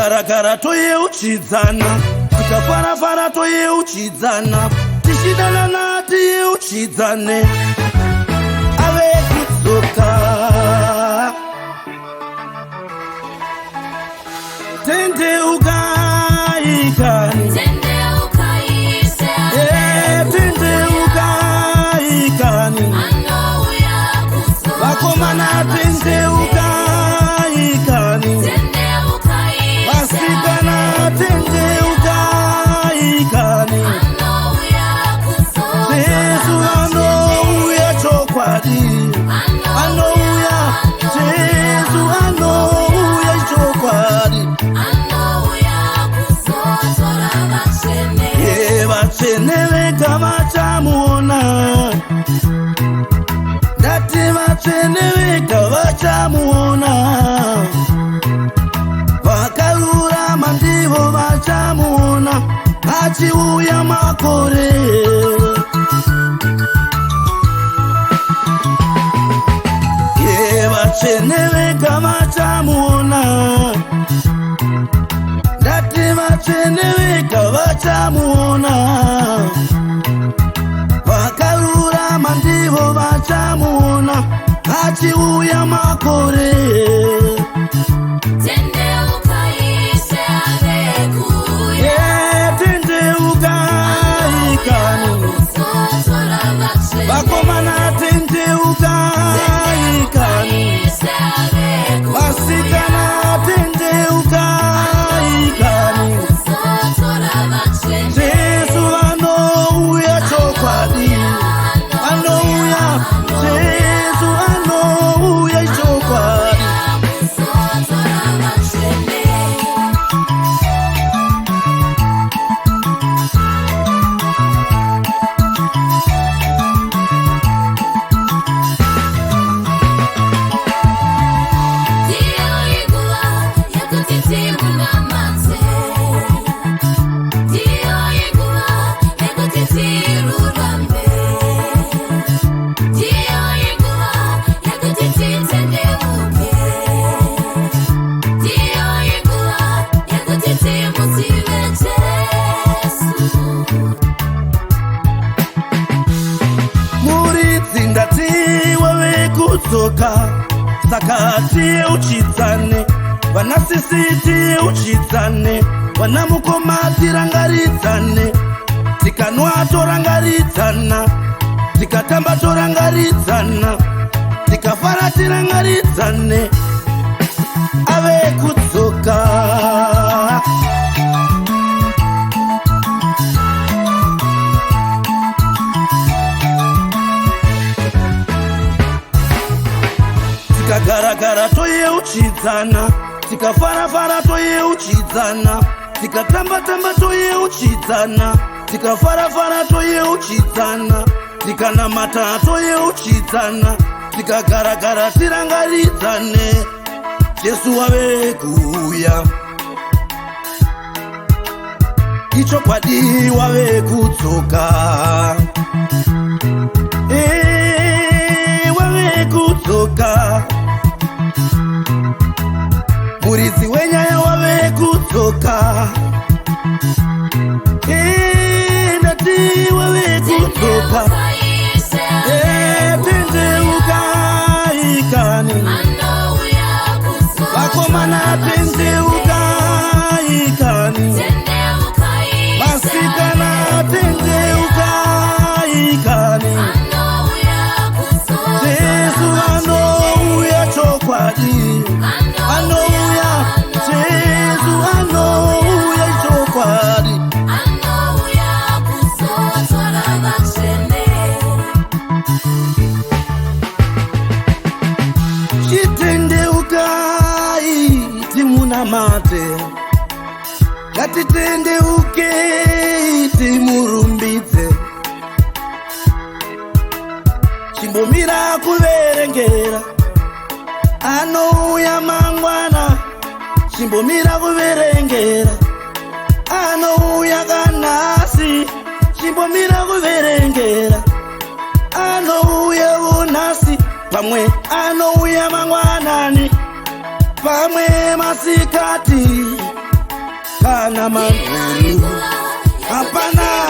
Tikagara toyeuchidzana, tikafara toyeuchidzana, tichidanana tiyeuchidzane, ave kudzoka. Tendeuka ikani, tendeuka ikani, vakomana tendeuka ikani, vasikana tendeuka ikani, Jesu anouya chokwadi, anouya, Jesu anouya chokwadi. Vachene vega vachamuona, ndati vachene vega vachamuona, vakarurama ndivo vachamuona achiuya makore. Vachene vega vachamuona, ndati vachene vega vachamuona, vakarurama ndivo vachamuona achiuya makore. Tendeuka ise ave kuuya, tendeuka ikani, vakomana tendeuka ikani, vasikana tendeuka ikani, Jesu anouya chokwadi, anouya, Jesu anouya chokwadi. Saka tiyeuchidzane, vanasisi tiyeuchidzane, vanamukoma tirangaridzane, tikanwa torangaridzana, tikatamba torangaridzana, tikafara tirangaridzane, ave kudzoka. Tikagara toyeuchidzana, tikafara toyeuchidzana, tikatamba toyeuchidzana, tikafara toyeuchidzana, tikanamata toyeuchidzana, tikagara tirangaridzane, Jesu ave kuuya, ichokwadi wave kudzoka, wave kudzoka, muridzi wenyaya wave kudzoka, ndati wave kudzoka. Tendeuka ikani, vakomana tendeuka ikani, vasikana tendeuka ikani, Jesu anouya chokwadi, anouya, Jesu anouya chokwadi. Chitendeuka timunamate, ngatitendeuke timurumbidze, chimbomira kuverengera, anouya mangwana, chimbomira kuverengera, anouya kanhasi, chimbomira kuverengera, anouya unhasi, pamwe anouya mangwanani, pamwe masikati, hapana maneno, hapana